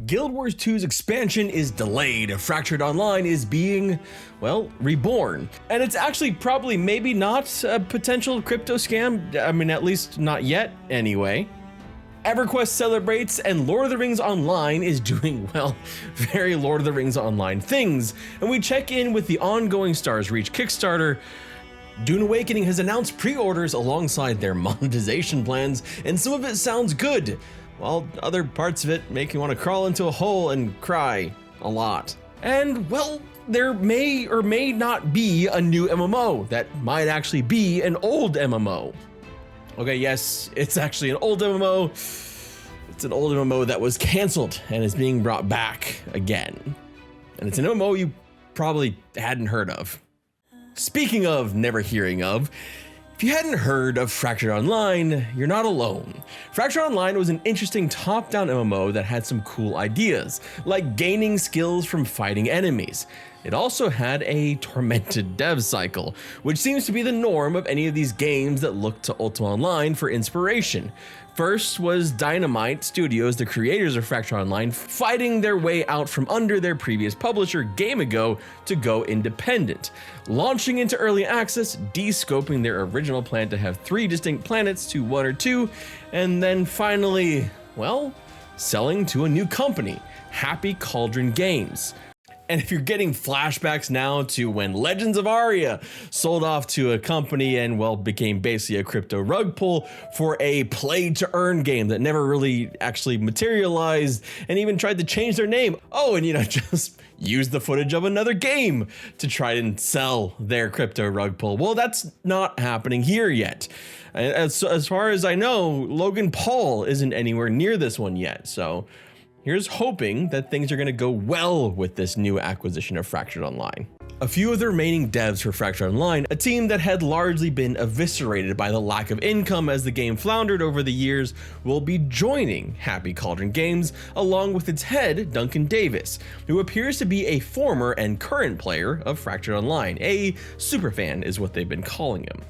Guild Wars 2's expansion is delayed. Fractured Online is being, well, reborn. And it's actually probably maybe not a potential crypto scam. I mean, at least not yet anyway. Everquest celebrates and Lord of the Rings Online is doing, well, very Lord of the Rings Online things. And we check in with the ongoing Stars Reach Kickstarter. Dune Awakening has announced pre-orders alongside their monetization plans, and some of it sounds good, while other parts of it make you want to crawl into a hole and cry a lot. And, well, there may or may not be a new MMO that might actually be an old MMO. Okay, yes, it's actually an old MMO. It's an old MMO that was canceled and is being brought back again. And it's an MMO you probably hadn't heard of. Speaking of never hearing of, if you hadn't heard of Fractured Online, you're not alone. Fractured Online was an interesting top-down MMO that had some cool ideas, like gaining skills from fighting enemies. It also had a tormented dev cycle, which seems to be the norm of any of these games that look to Ultima Online for inspiration. First was Dynamite Studios, the creators of Fractured Online, fighting their way out from under their previous publisher Game Ago to go independent, launching into early access, de-scoping their original plan to have 3 distinct planets to 1 or 2, and then finally, well, selling to a new company, Happy Cauldron Games. And if you're getting flashbacks now to when Legends of Aria sold off to a company and, well, became basically a crypto rug pull for a play-to-earn game that never really actually materialized and even tried to change their name. Oh, and just use the footage of another game to try and sell their crypto rug pull. Well, that's not happening here yet. As far as I know, Logan Paul isn't anywhere near this one yet, so here's hoping that things are going to go well with this new acquisition of Fractured Online. A few of the remaining devs for Fractured Online, a team that had largely been eviscerated by the lack of income as the game floundered over the years, will be joining Happy Cauldron Games along with its head, Duncan Davis, who appears to be a former and current player of Fractured Online. A superfan is what they've been calling him.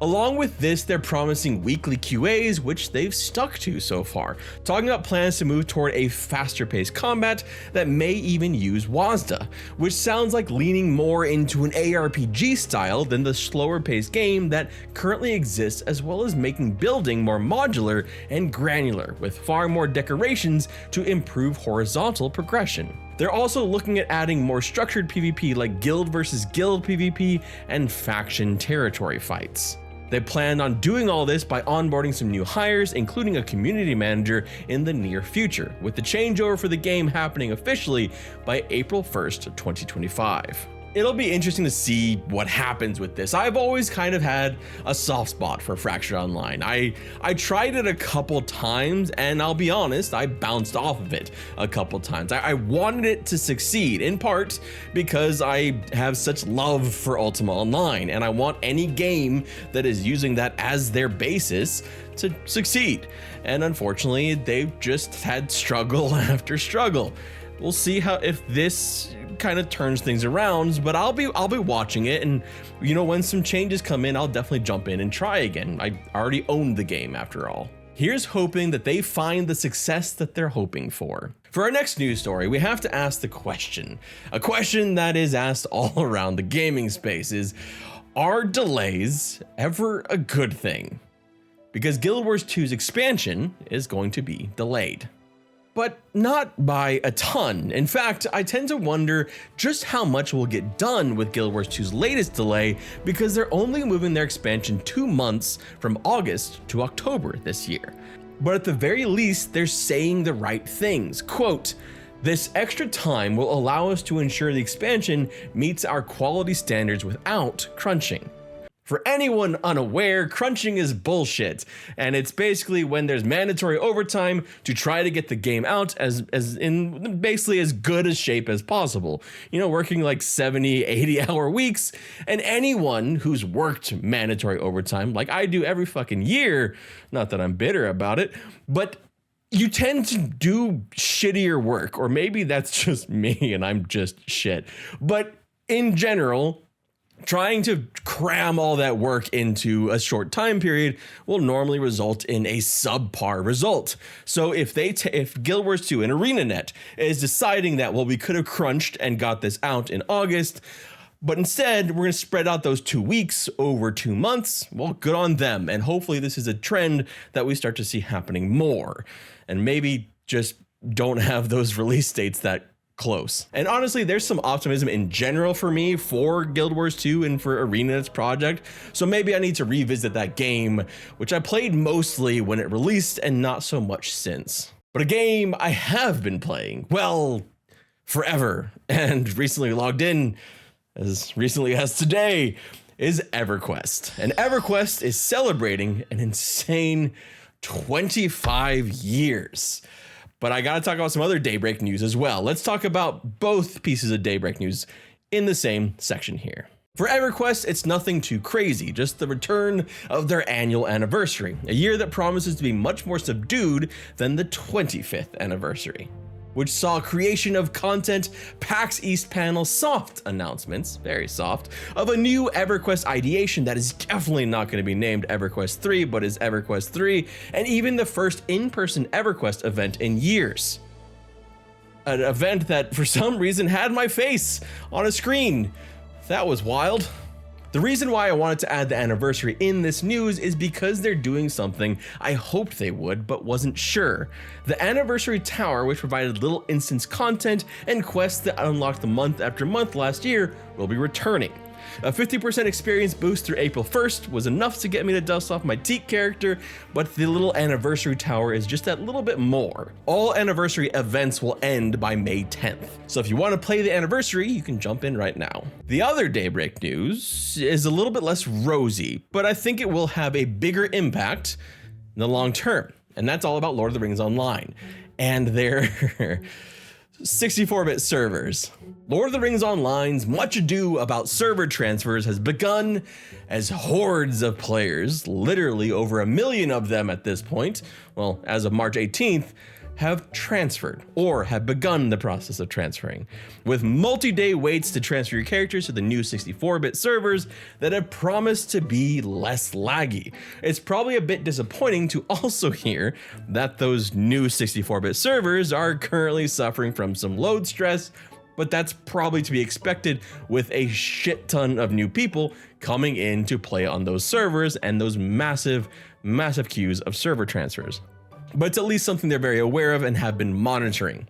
Along with this, they're promising weekly QAs, which they've stuck to so far, talking about plans to move toward a faster paced combat that may even use WASD, which sounds like leaning more into an ARPG style than the slower paced game that currently exists, as well as making building more modular and granular, with far more decorations to improve horizontal progression. They're also looking at adding more structured PvP like guild versus guild PvP and faction territory fights. They plan on doing all this by onboarding some new hires, including a community manager in the near future, with the changeover for the game happening officially by April 1st, 2025. It'll be interesting to see what happens with this. I've always kind of had a soft spot for Fractured Online. I tried it a couple times, and I'll be honest, I bounced off of it a couple times. I wanted it to succeed, in part because I have such love for Ultima Online, and I want any game that is using that as their basis to succeed. And unfortunately, they've just had struggle after struggle. We'll see if this kind of turns things around, but I'll be watching it, and when some changes come in, I'll definitely jump in and try again. I already owned the game after all. Here's hoping that they find the success that they're hoping for. For our next news story, we have to ask the question, a question that is asked all around the gaming space is, are delays ever a good thing? Because Guild Wars 2's expansion is going to be delayed. But not by a ton. In fact, I tend to wonder just how much will get done with Guild Wars 2's latest delay, because they're only moving their expansion 2 months from August to October this year. But at the very least, they're saying the right things. Quote, "This extra time will allow us to ensure the expansion meets our quality standards without crunching." For anyone unaware, crunching is bullshit, and it's basically when there's mandatory overtime to try to get the game out as in basically as good a shape as possible. Working like 70, 80-hour weeks, and anyone who's worked mandatory overtime, like I do every fucking year, not that I'm bitter about it, but you tend to do shittier work, or maybe that's just me and I'm just shit. But in general, Trying to cram all that work into a short time period will normally result in a subpar result. So if Guild Wars 2 and ArenaNet is deciding that, well, we could have crunched and got this out in August, but instead we're going to spread out those 2 weeks over 2 months, well, good on them. And hopefully this is a trend that we start to see happening more, and maybe just don't have those release dates that close. And honestly, there's some optimism in general for me for Guild Wars 2 and for ArenaNet's project. So maybe I need to revisit that game, which I played mostly when it released and not so much since. But a game I have been playing, well, forever, and recently logged in as recently as today, is Everquest. And Everquest is celebrating an insane 25 years. But I gotta talk about some other Daybreak news as well. Let's talk about both pieces of Daybreak news in the same section here. For Everquest, it's nothing too crazy, just the return of their annual anniversary, a year that promises to be much more subdued than the 25th anniversary, which saw creation of content, PAX East panel, soft announcements, very soft, of a new Everquest ideation that is definitely not going to be named Everquest 3, but is Everquest 3, and even the first in-person Everquest event in years. An event that for some reason had my face on a screen. That was wild. The reason why I wanted to add the anniversary in this news is because they're doing something I hoped they would, but wasn't sure. The Anniversary Tower, which provided little instance content and quests that unlocked the month after month last year, will be returning. A 50% experience boost through April 1st was enough to get me to dust off my Teak character, but the little Anniversary Tower is just that little bit more. All anniversary events will end by May 10th, so if you want to play the anniversary, you can jump in right now. The other Daybreak news is a little bit less rosy, but I think it will have a bigger impact in the long term, and that's all about Lord of the Rings Online and their 64-bit servers. Lord of the Rings Online's much ado about server transfers has begun as hordes of players, literally over 1 million of them at this point, well, as of March 18th, have transferred or have begun the process of transferring, with multi-day waits to transfer your characters to the new 64-bit servers that have promised to be less laggy. It's probably a bit disappointing to also hear that those new 64-bit servers are currently suffering from some load stress, but that's probably to be expected with a shit ton of new people coming in to play on those servers and those massive queues of server transfers. But it's at least something they're very aware of and have been monitoring.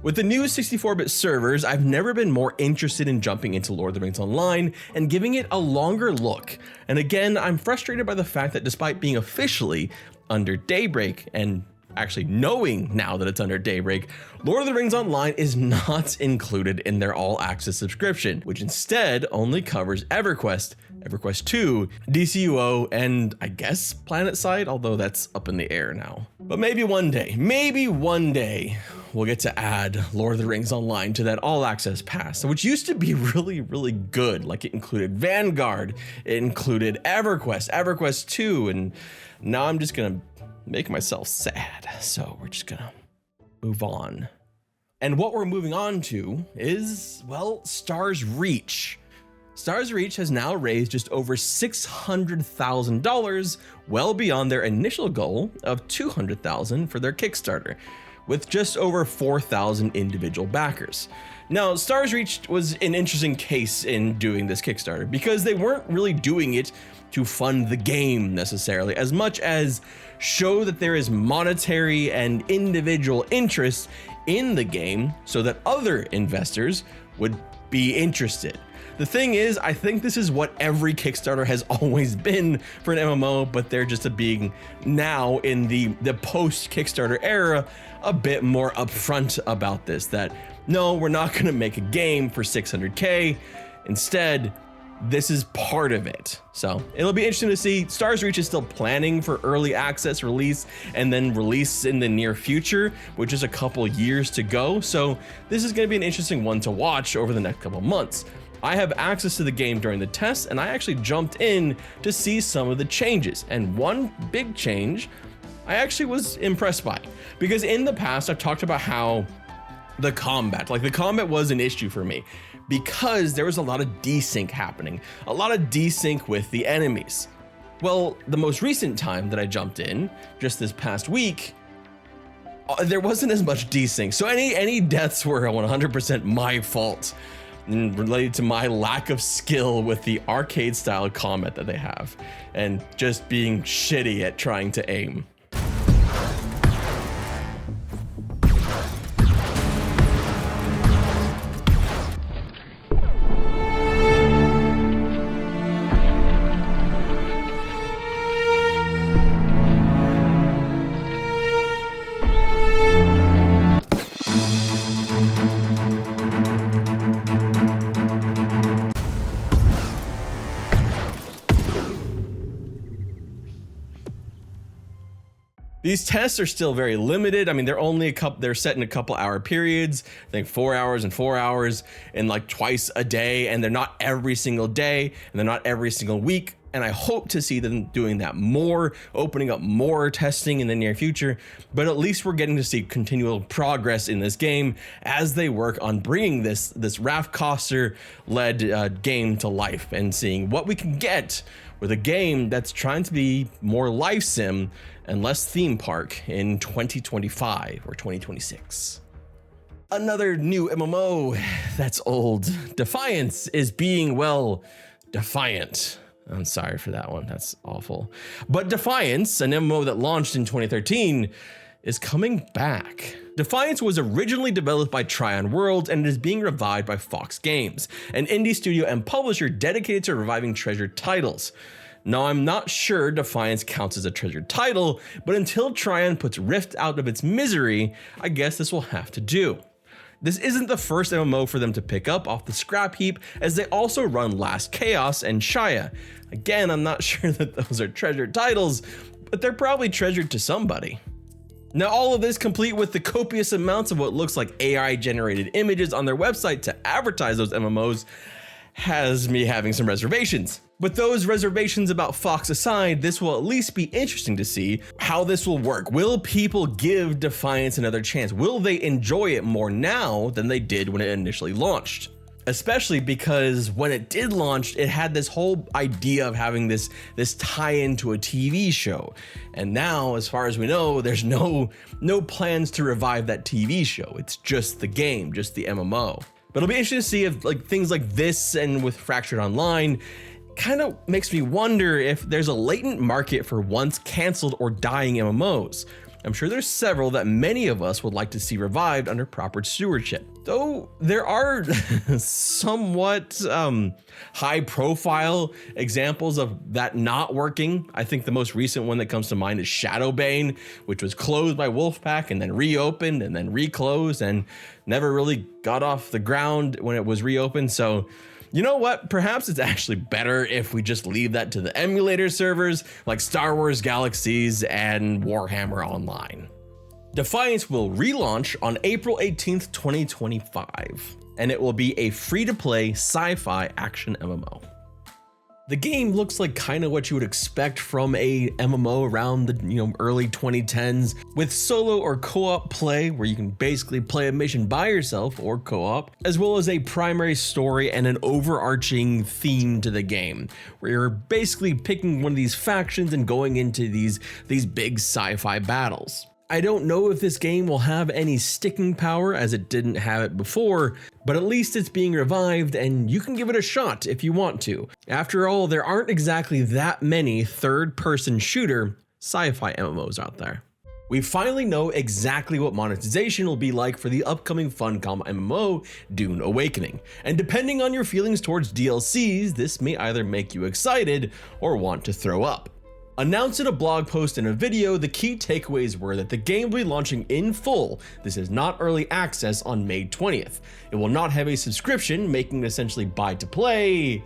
With the new 64-bit servers, I've never been more interested in jumping into Lord of the Rings Online and giving it a longer look. And again, I'm frustrated by the fact that despite being officially under Daybreak and actually knowing now that it's under Daybreak, Lord of the Rings Online is not included in their all-access subscription, which instead only covers Everquest, Everquest 2, DCUO, and I guess PlanetSide, although that's up in the air now. But maybe one day, we'll get to add Lord of the Rings Online to that all-access pass, which used to be really, really good. Like, it included Vanguard, it included Everquest, Everquest 2, and now I'm just gonna make myself sad, so we're just gonna move on. And what we're moving on to is, well, Stars Reach. Stars Reach has now raised just over $600,000, well beyond their initial goal of $200,000 for their Kickstarter, with just over 4,000 individual backers. Now, Stars Reach was an interesting case in doing this Kickstarter because they weren't really doing it to fund the game necessarily, as much as show that there is monetary and individual interest in the game so that other investors would be interested. The thing is, I think this is what every Kickstarter has always been for an MMO, but they're just being now in the post-Kickstarter era a bit more upfront about this, that no, we're not gonna make a game for 600K. Instead, this is part of it. So it'll be interesting to see. Stars Reach is still planning for early access release and then release in the near future, which is a couple years to go. So this is gonna be an interesting one to watch over the next couple months. I have access to the game during the test, and I actually jumped in to see some of the changes. And one big change I actually was impressed by, because in the past I've talked about how The combat. Like, the combat was an issue for me because there was a lot of desync happening, a lot of desync with the enemies. Well, the most recent time that I jumped in, just this past week, there wasn't as much desync. So any deaths were 100% my fault and related to my lack of skill with the arcade style combat that they have and just being shitty at trying to aim. These tests are still very limited. I mean, they're set in a couple hour periods, I think 4 hours and 4 hours, and like twice a day. And they're not every single day, and they're not every single week. And I hope to see them doing that more, opening up more testing in the near future. But at least we're getting to see continual progress in this game as they work on bringing this Raf Koster-led game to life and seeing what we can get with a game that's trying to be more life sim and less theme park in 2025 or 2026. Another new MMO that's old, Defiance, is being, well, defiant. I'm sorry for that one, that's awful. But Defiance, an MMO that launched in 2013, is coming back. Defiance was originally developed by Trion Worlds and it is being revived by Fox Games, an indie studio and publisher dedicated to reviving treasured titles. Now, I'm not sure Defiance counts as a treasured title, but until Trion puts Rift out of its misery, I guess this will have to do. This isn't the first MMO for them to pick up off the scrap heap, as they also run Last Chaos and Shia. Again, I'm not sure that those are treasured titles, but they're probably treasured to somebody. Now, all of this complete with the copious amounts of what looks like AI-generated images on their website to advertise those MMOs has me having some reservations. But those reservations about Fox aside, this will at least be interesting to see how this will work. Will people give Defiance another chance? Will they enjoy it more now than they did when it initially launched? Especially because when it did launch, it had this whole idea of having this tie-in to a TV show. And now, as far as we know, there's no plans to revive that TV show. It's just the game, just the MMO. But it'll be interesting to see if like things like this and with Fractured Online kind of makes me wonder if there's a latent market for once canceled or dying MMOs. I'm sure there's several that many of us would like to see revived under proper stewardship. Though there are somewhat high profile examples of that not working. I think the most recent one that comes to mind is Shadowbane, which was closed by Wolfpack and then reopened and then reclosed and never really got off the ground when it was reopened. So you know what? Perhaps it's actually better if we just leave that to the emulator servers like Star Wars Galaxies and Warhammer Online. Defiance will relaunch on April 18th, 2025, and it will be a free-to-play sci-fi action MMO. The game looks like kind of what you would expect from a MMO around the early 2010s, with solo or co-op play where you can basically play a mission by yourself or co-op, as well as a primary story and an overarching theme to the game, where you're basically picking one of these factions and going into these big sci-fi battles. I don't know if this game will have any sticking power as it didn't have it before, but at least it's being revived and you can give it a shot if you want to. After all, there aren't exactly that many third-person shooter sci-fi MMOs out there. We finally know exactly what monetization will be like for the upcoming Funcom MMO, Dune Awakening. And depending on your feelings towards DLCs, this may either make you excited or want to throw up. Announced in a blog post and a video, the key takeaways were that the game will be launching in full. This is not early access on May 20th. It will not have a subscription, making it essentially buy to play,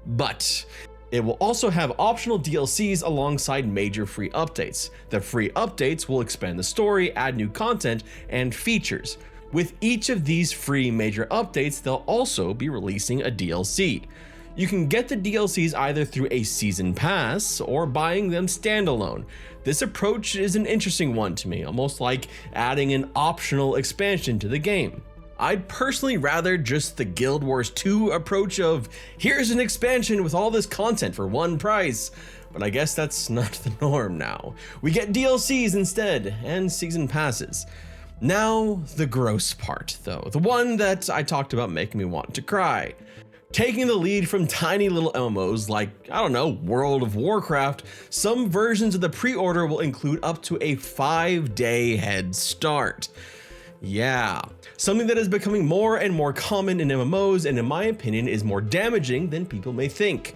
but it will also have optional DLCs alongside major free updates. The free updates will expand the story, add new content, and features. With each of these free major updates, they'll also be releasing a DLC. You can get the DLCs either through a season pass or buying them standalone. This approach is an interesting one to me, almost like adding an optional expansion to the game. I'd personally rather just the Guild Wars 2 approach of here's an expansion with all this content for one price. But I guess that's not the norm now. We get DLCs instead, and season passes. Now, the gross part though, the one that I talked about making me want to cry. Taking the lead from tiny little MMOs like, I don't know, World of Warcraft, some versions of the pre-order will include up to a 5-day head start. Yeah, something that is becoming more and more common in MMOs, and in my opinion is more damaging than people may think.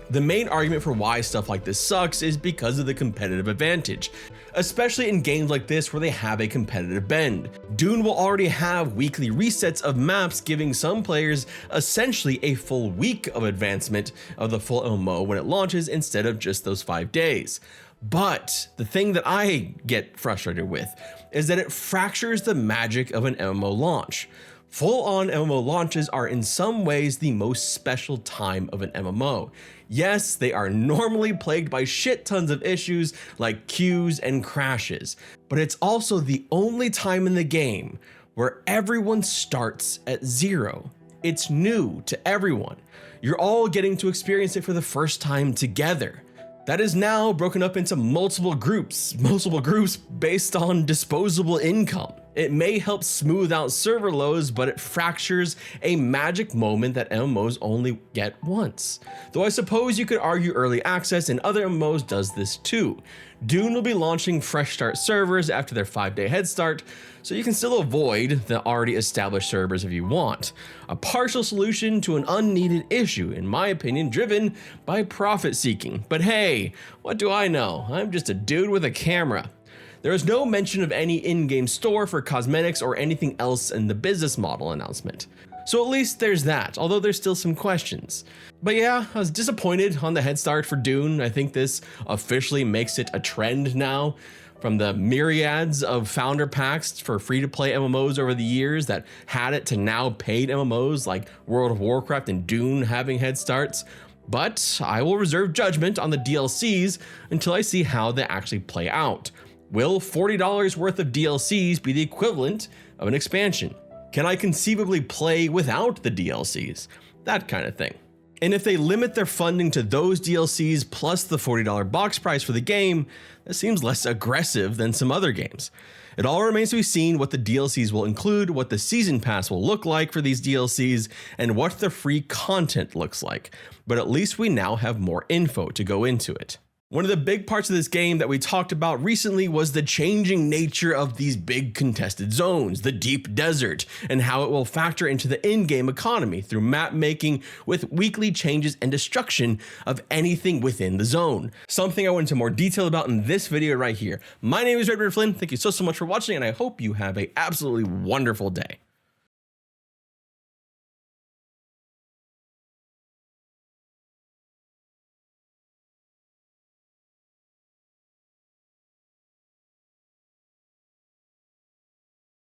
The main argument for why stuff like this sucks is because of the competitive advantage, especially in games like this where they have a competitive bend. Dune will already have weekly resets of maps, giving some players essentially a full week of advancement of the full MMO when it launches instead of just those 5 days. But the thing that I get frustrated with is that it fractures the magic of an MMO launch. Full-on MMO launches are in some ways the most special time of an MMO. Yes, they are normally plagued by shit tons of issues like queues and crashes, but it's also the only time in the game where everyone starts at zero. It's new to everyone. You're all getting to experience it for the first time together. That is now broken up into multiple groups based on disposable income. It may help smooth out server lows, but it fractures a magic moment that MMOs only get once. Though I suppose you could argue early access and other MMOs does this too. Dune will be launching fresh start servers after their 5-day head start, so you can still avoid the already established servers if you want. A partial solution to an unneeded issue, in my opinion, driven by profit seeking. But hey, what do I know? I'm just a dude with a camera. There is no mention of any in-game store for cosmetics or anything else in the business model announcement. So at least there's that, although there's still some questions. But yeah, I was disappointed on the head start for Dune. I think this officially makes it a trend now. From the myriads of founder packs for free-to-play MMOs over the years that had it to now paid MMOs like World of Warcraft and Dune having head starts. But I will reserve judgment on the DLCs until I see how they actually play out. Will $40 worth of DLCs be the equivalent of an expansion? Can I conceivably play without the DLCs? That kind of thing. And if they limit their funding to those DLCs plus the $40 box price for the game, that seems less aggressive than some other games. It all remains to be seen what the DLCs will include, what the season pass will look like for these DLCs, and what the free content looks like. But at least we now have more info to go into it. One of the big parts of this game that we talked about recently was the changing nature of these big contested zones, the deep desert, and how it will factor into the in-game economy through map making with weekly changes and destruction of anything within the zone. Something I went into more detail about in this video right here. My name is Reborn Flynn. Thank you so much for watching, and I hope you have an absolutely wonderful day.